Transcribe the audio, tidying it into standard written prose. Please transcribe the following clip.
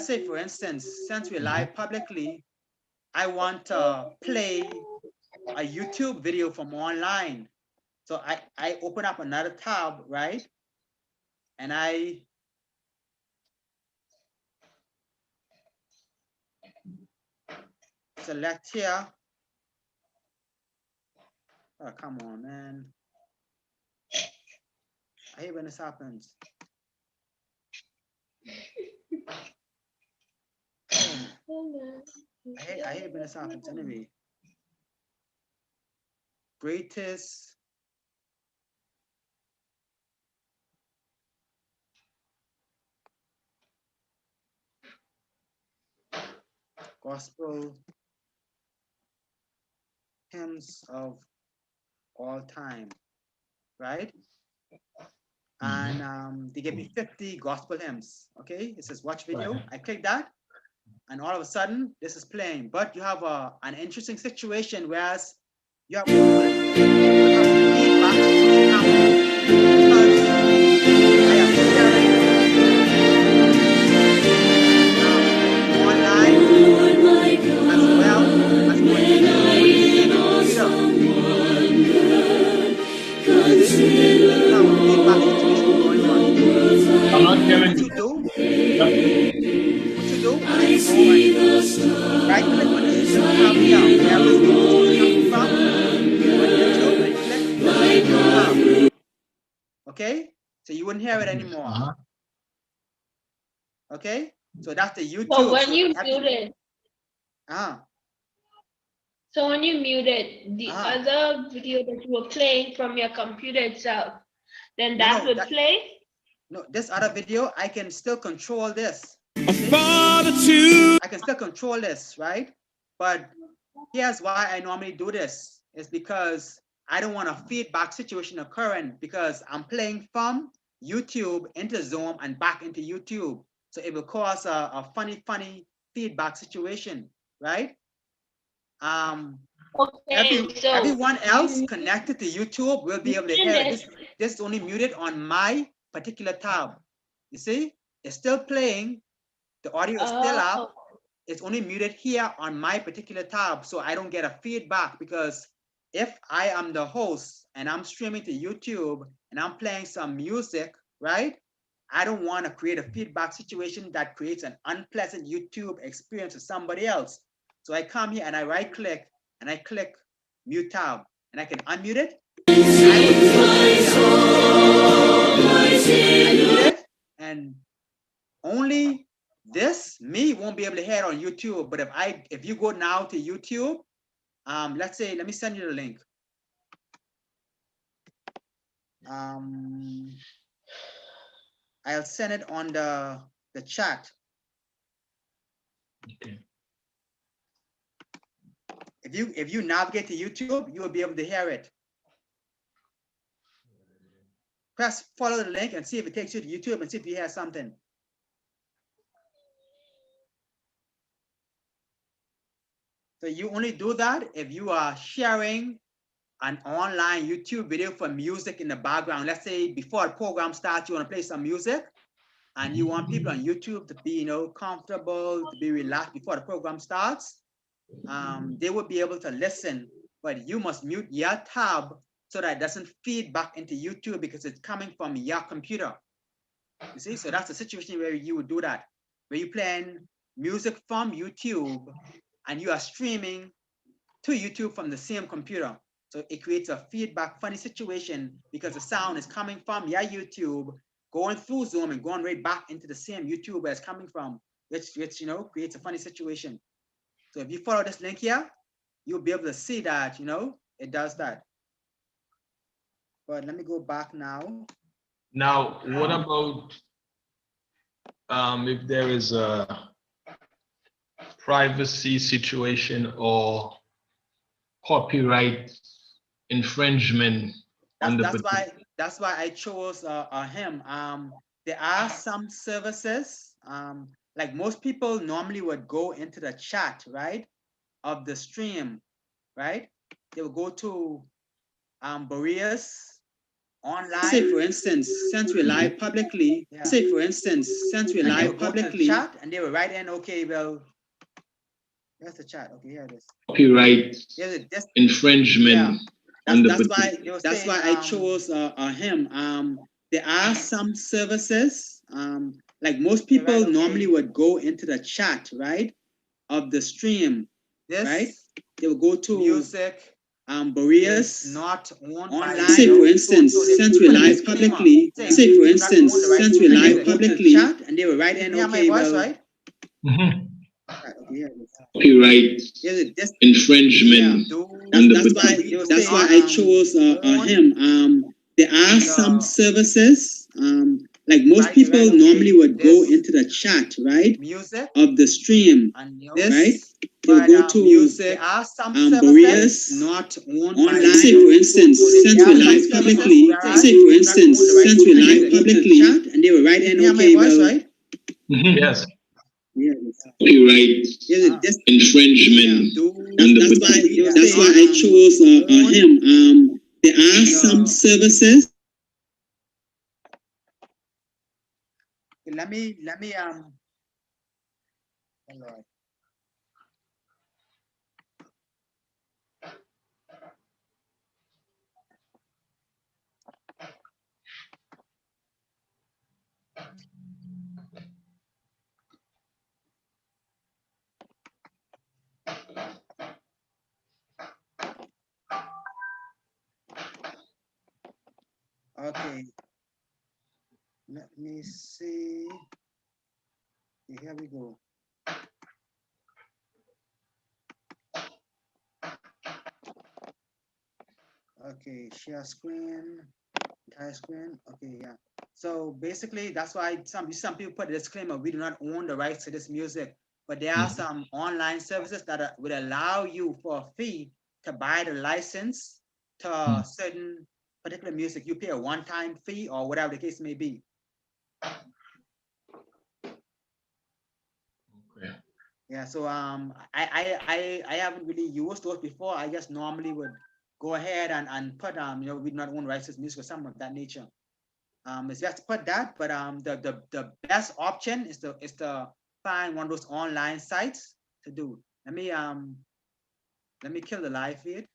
say, for instance, since we live publicly, I want to play a YouTube video from online. So I open up another tab, right? And I select here. Oh, come on, man. I hate when this happens. I hate when this happens anyway. Greatest gospel hymns of all time, right? And they give me 50 gospel hymns. Okay, it says watch video. I click that, and all of a sudden this is playing. But you have an interesting situation, whereas you have feedback because I am sharing online as well as I'm not hearing what you do, I see the stars. right click on this tab here, where this coming from, okay? So you wouldn't hear it anymore. Okay? So that's the YouTube. So when you muted, so when you muted the other video that you were playing from your computer itself, then that would play? No, this other video, I can still control this. I can still control this, right? But here's why I normally do this. It's because I don't want a feedback situation occurring, because I'm playing from YouTube into Zoom and back into YouTube. So it will cause a funny feedback situation, right? Everyone else connected to YouTube will be able to hear it. This is only muted on my particular tab. You see, it's still playing. The audio is still up. It's only muted here on my particular tab, so I don't get a feedback, because if I am the host and I'm streaming to YouTube and I'm playing some music, right? I don't want to create a feedback situation that creates an unpleasant YouTube experience for somebody else. So I come here and I right click and I click mute tab and I can unmute it. And only this, me, won't be able to hear it on YouTube. But if you go now to YouTube, let's say, let me send you the link. I'll send it on the chat. Okay. If you navigate to YouTube, you will be able to hear it. Follow the link and see if it takes you to YouTube and see if you hear something. So you only do that if you are sharing an online YouTube video for music in the background. Let's say before the program starts, you want to play some music and you want people on YouTube to be, comfortable, to be relaxed before the program starts. They will be able to listen, but you must mute your tab so that it doesn't feed back into YouTube, because it's coming from your computer. You see, so that's the situation where you would do that, where you're playing music from YouTube and you are streaming to YouTube from the same computer. So it creates a feedback, funny situation, because the sound is coming from your YouTube, going through Zoom and going right back into the same YouTube where it's coming from, which creates a funny situation. So if you follow this link here, you'll be able to see that, it does that. But let me go back now. Now, what about if there is a privacy situation or copyright infringement? That's why I chose him. There are some services, like most people normally would go into the chat, right, of the stream, right? They will go to Berea's online. Say for instance, since we live publicly, Yeah. say for instance, since we And they live will go to the publicly, chat and they will write in, okay, well, there's the chat. Okay, here it is. Copyright Here's it. This, infringement on the that's particular. they were that's saying, why I chose him. There are some services, like most Yeah, people right, okay. normally would go into the chat, right, of the stream, this right? They will go to music Berea's is not owned by, online. you Say know, for instance, so they since we put a live disclaimer publicly, saying say we for do not instance, own the rights since to we the live music. publicly, chat and they will write You in, hear my okay, voice, well, right? Mhm. right, okay, yeah, Copyright here's it. This infringement Do on the that's particular. why they were that's why saying, I chose own him. There are some the services, like most right, people okay, normally would go this into the chat, right, music of the stream, and you know, this, right? They will but go to there are some services Berea's not owned by, online. you Say know, for instance, so since there we are some live services publicly, whereas say we for do not instance, own the rights since to we the live music. publicly, chat and they will write in, You hear my okay, voice, well, right? Mhm. Yes. yeah, Copyright here's it. This infringement Do on the that's why particular. that's why I chose him. There are some services. let me hold on. Okay, let me see. Okay, here we go. Okay, share screen, entire screen. Okay, yeah. So basically, that's why some people put a disclaimer: we do not own the rights to this music. But there are some online services that would allow you for a fee to buy the license to certain particular music. You pay a one-time fee or whatever the case may be. Okay. Yeah, so I haven't really used those before. I just normally would go ahead and put you know, we do not own rights to music or something of that nature. It's best to put that, but the best option is to find one of those online sites to do. Let me kill the live feed.